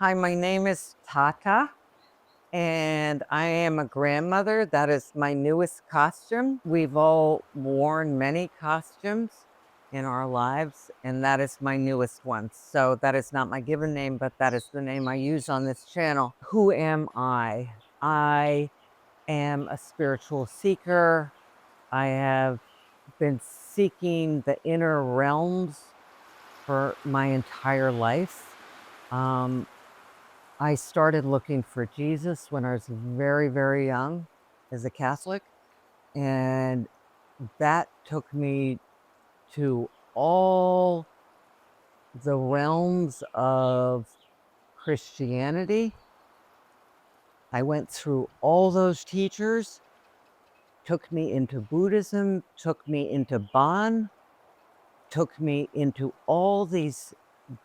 Hi, my name is Tata, and I am a grandmother. That is my newest costume. We've all worn many costumes in our lives, and that is my newest one. So that is not my given name, but that is the name I use on this channel. Who am I? I am a spiritual seeker. I have been seeking the inner realms for my entire life. Um, I started looking for Jesus when I was very, very young as a Catholic, and that took me to all the realms of Christianity. I went through all those teachers, took me into Buddhism, took me into Bon, took me into all these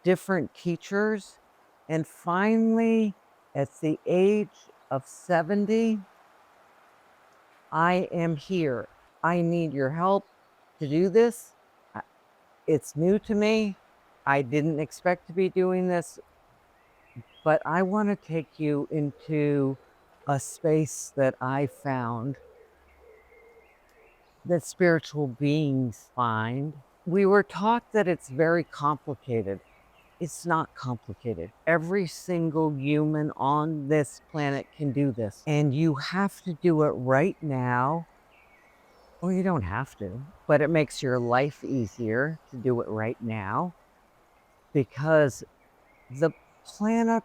different teachers, and finally, at the age of 70, I am here. I need your help to do this. I- It's new to me. I didn't expect to be doing this, but I want to take you into a space that I found that spiritual beings find. We were taught that it's very complicated. It's not complicated. Every single human on this planet can do this, and you have to do it right now. Well, you don't have to, but it makes your life easier to do it right now because the planetary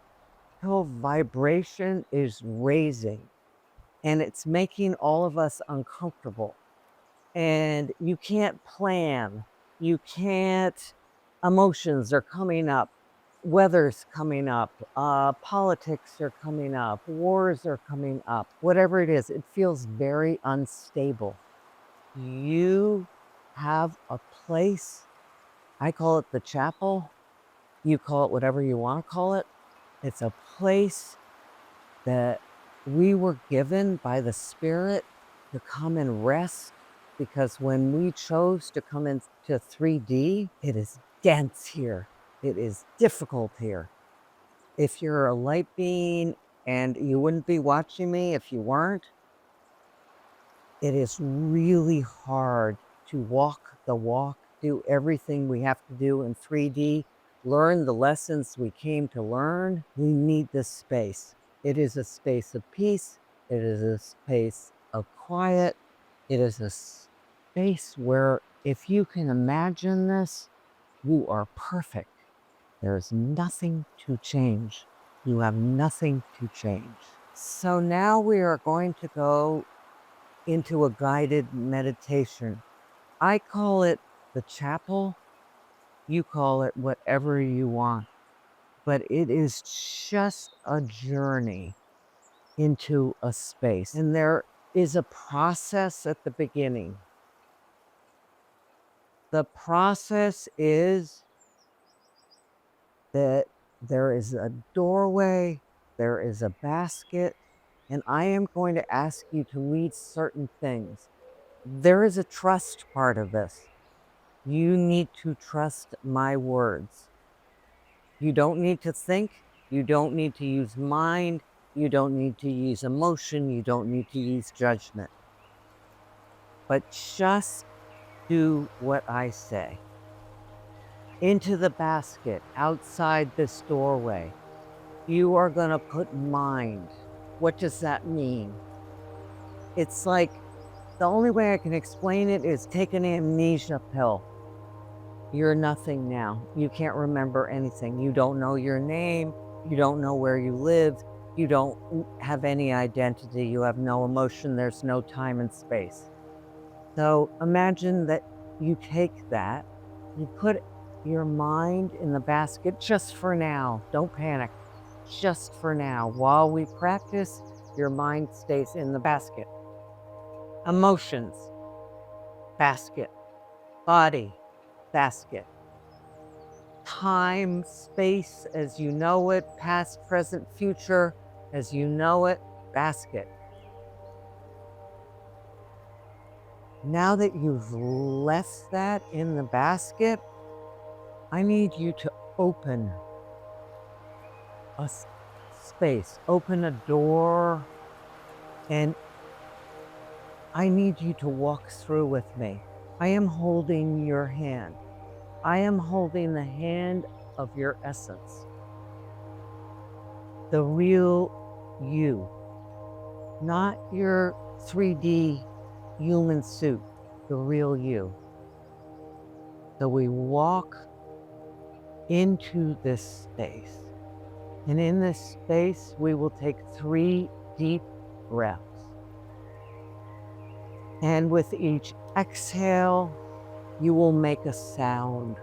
vibration is raising and it's making all of us uncomfortable. And you can't plan, you can't, emotions are coming up, weather's coming up, politics are coming up, wars are coming up, whatever it is, it feels very unstable. You have a place. I call it the chapel. You call it whatever you want to call it. It's a place that we were given by the Spirit to come and rest, because when we chose to come into 3D, it is dense here. It is difficult here. If you're a light being, and you wouldn't be watching me if you weren't, it is really hard to walk the walk, do everything we have to do in 3D, learn the lessons we came to learn. We need this space. It is a space of peace. It is a space of quiet. It is a space where, if you can imagine this, you are perfect. There is nothing to change. You have nothing to change. So now we are going to go into a guided meditation. I call it the chapel. You call it whatever you want. But it is just a journey into a space. And there is a process at the beginning. The process is that there is a doorway, there is a basket, and I am going to ask you to read certain things. There is a trust part of this. You need to trust my words. You don't need to think. You don't need to use mind. You don't need to use emotion. You don't need to use judgment. But just do what I say. Into the basket outside this doorway, you are going to put mind. What does that mean? It's like, the only way I can explain it is take an amnesia pill. You're nothing now. You can't remember anything. You don't know your name. You don't know where you live. You don't have any identity. You have no emotion. There's no time and space. So imagine that you take that, you put your mind in the basket just for now. Don't panic. Just for now. While we practice, your mind stays in the basket. Emotions, basket. Body, basket. Time, space as you know it, past, present, future as you know it, basket. Now that you've left that in the basket, I need you to open. a space, open a door, and I need you to walk through with me. I am holding your hand. I am holding the hand of your essence, the real you, not your 3D human suit, the real you. So we walk into this space. And in this space, we will take 3 deep breaths. And with each exhale, you will make a sound.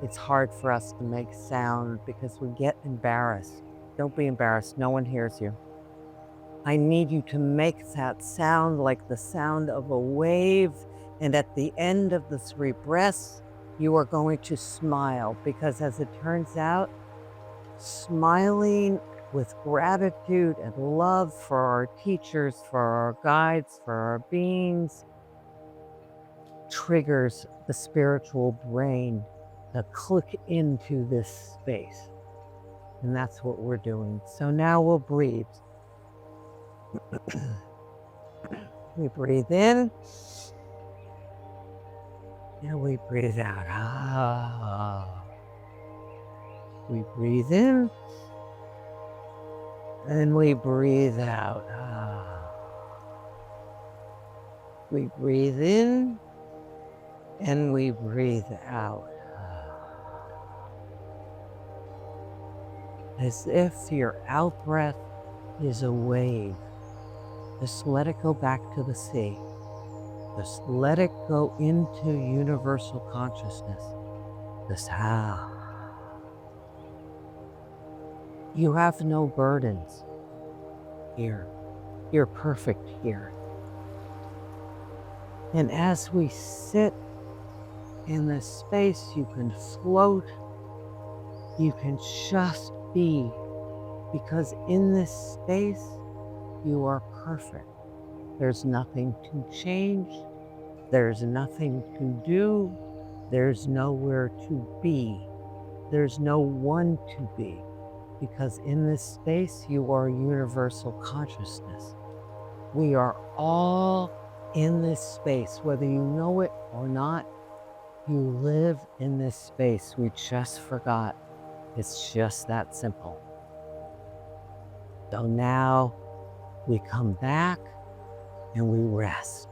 It's hard for us to make sound because we get embarrassed. Don't be embarrassed. No one hears you. I need you to make that sound like the sound of a wave. And at the end of the 3 breaths, you are going to smile because, as it turns out, smiling with gratitude and love for our teachers, for our guides, for our beings, triggers the spiritual brain to click into this space. And that's what we're doing. So now we'll breathe. We breathe in and we breathe out. Ah. We breathe in and we breathe out. Ah. We breathe in and we breathe out. As if your out breath is a wave. Just let it go back to the sea. Just let it go into universal consciousness. Just ah. You have no burdens here. You're perfect here. And as we sit in this space, you can float. You can just be, because in this space, you are perfect. There's nothing to change. There's nothing to do. There's nowhere to be. There's no one to be, because in this space, you are universal consciousness. We are all in this space, whether you know it or not. You live in this space. We just forgot. It's just that simple. So now we come back and we rest.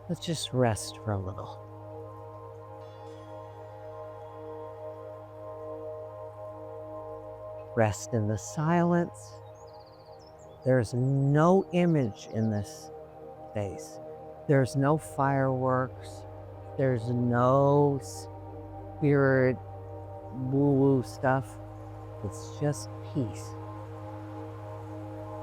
Let's just rest for a little. Rest in the silence. There's no image in this space. There's no fireworks. There's no spirit woo-woo stuff. It's just peace.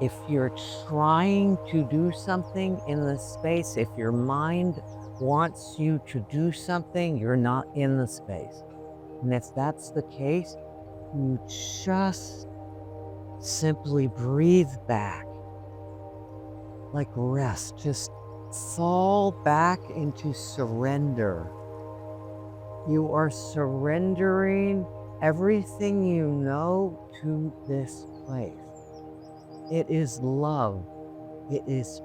If you're trying to do something in this space, if your mind wants you to do something, you're not in the space. And if that's the case, you just simply breathe back, like rest. Just fall back into surrender. You are surrendering everything you know to this place. It is love. It is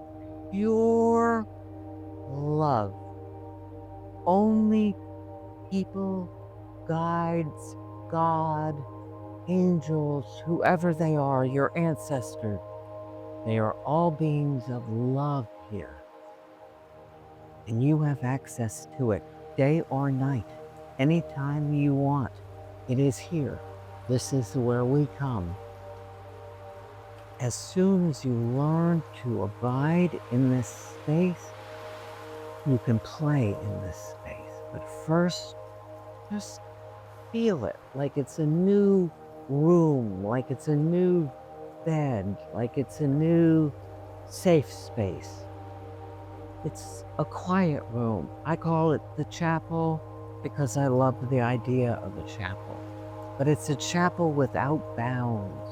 pure love. Only people, guides, God, angels, whoever they are, your ancestors, they are all beings of love here. And you have access to it day or night, anytime you want. It is here. This is where we come. As soon as you learn to abide in this space, you can play in this space. But first, just feel it like it's a new room, like it's a new bed, like it's a new safe space. It's a quiet room. I call it the chapel because I love the idea of a chapel. But it's a chapel without bounds.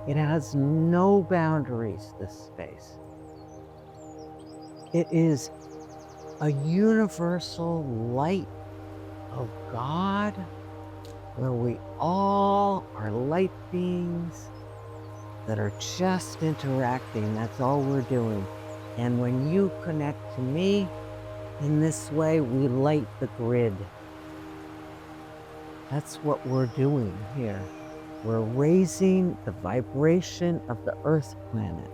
It has no boundaries, this space. It is a universal light of God, where we all are light beings that are just interacting. That's all we're doing. And when you connect to me in this way, we light the grid. That's what we're doing here. We're raising the vibration of the Earth planet.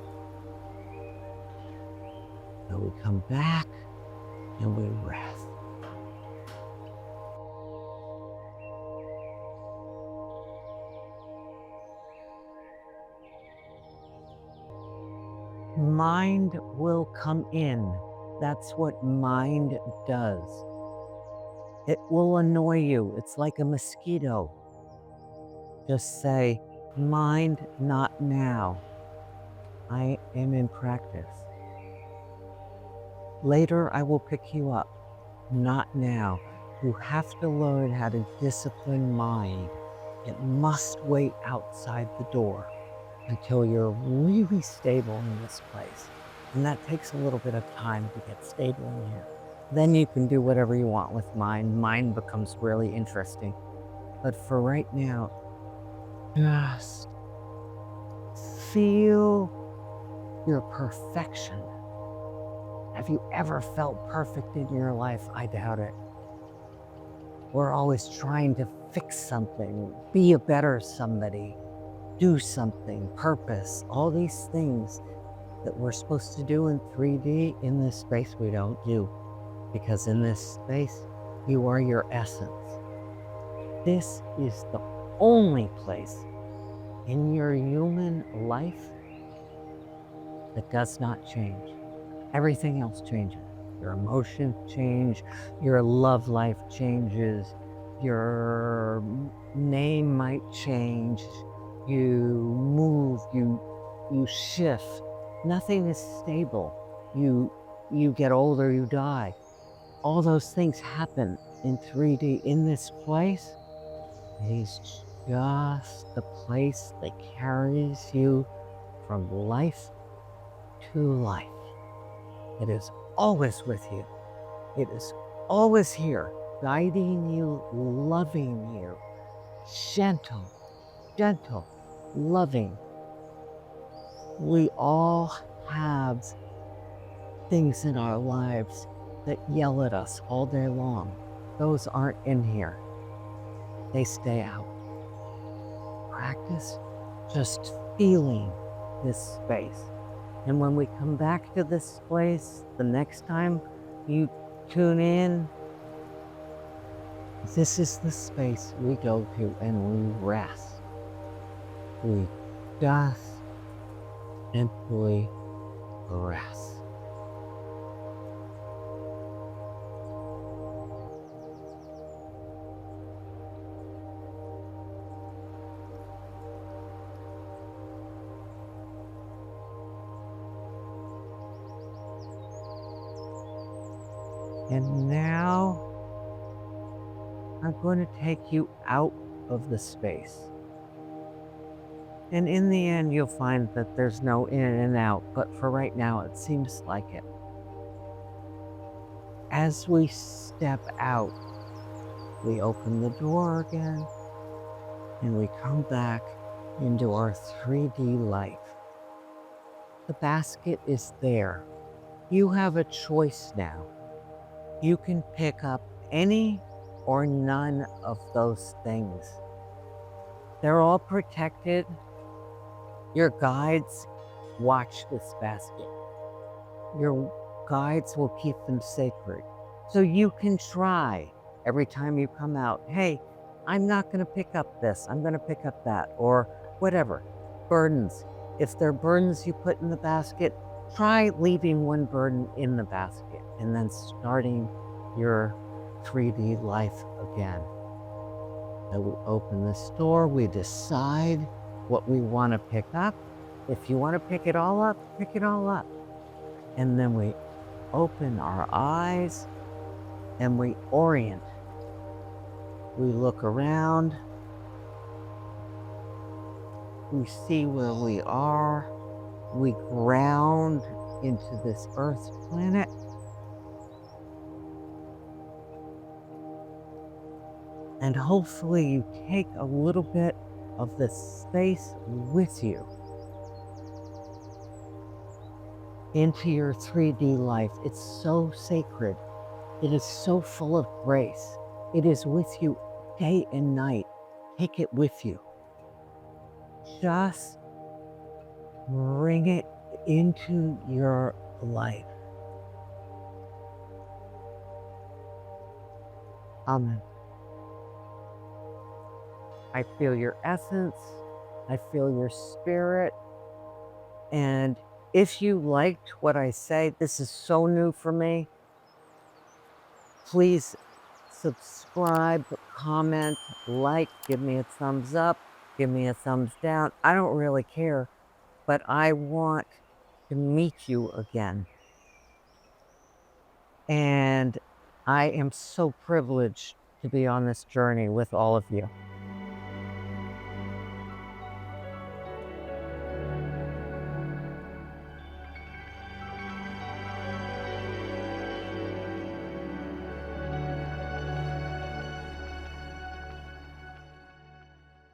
So we come back and we rest. Mind will come in. That's what mind does. It will annoy you. It's like a mosquito. Just say, mind, not now. I am in practice. Later, I will pick you up. Not now. You have to learn how to discipline mind. It must wait outside the door until you're really stable in this place. And that takes a little bit of time to get stable in here. Then you can do whatever you want with mind. Mind becomes really interesting. But for right now, just feel your perfection. Have you ever felt perfect in your life? I doubt it. We're always trying to fix something, be a better somebody, do something, purpose, all these things that we're supposed to do in 3D. In this space, we don't do. Because in this space, you are your essence. This is the only place in your human life that does not change. Everything else changes. Your emotions change, your love life changes, your name might change, you move, you shift. Nothing is stable. You get older, you die. All those things happen in 3D. In this place, it is just the place that carries you from life to life. It is always with you. It is always here, guiding you, loving you, gentle, loving. We all have things in our lives that yell at us all day long. Those aren't in here. They stay out. Practice just feeling this space. And when we come back to this place, the next time you tune in, this is the space we go to and we rest. We just simply rest. And now I'm going to take you out of the space. And in the end, you'll find that there's no in and out, but for right now, it seems like it. As we step out, we open the door again, and we come back into our 3D life. The basket is there. You have a choice now. You can pick up any or none of those things. They're all protected. Your guides watch this basket. Your guides will keep them sacred. So you can try every time you come out, hey, I'm not going to pick up this, I'm going to pick up that, or whatever. Burdens. If they're burdens you put in the basket, try leaving one burden in the basket and then starting your 3D life again. So we open this door, we decide what we want to pick up. If you want to pick it all up, pick it all up. And then we open our eyes and we orient. We look around. We see where we are. We ground into this Earth planet. And hopefully you take a little bit of this space with you into your 3D life. It's so sacred. It is so full of grace. It is with you day and night. Take it with you. Just bring it into your life. Amen. I feel your essence. I feel your spirit. And if you liked what I say, this is so new for me. Please subscribe, comment, like, give me a thumbs up, give me a thumbs down. I don't really care, but I want to meet you again. And I am so privileged to be on this journey with all of you.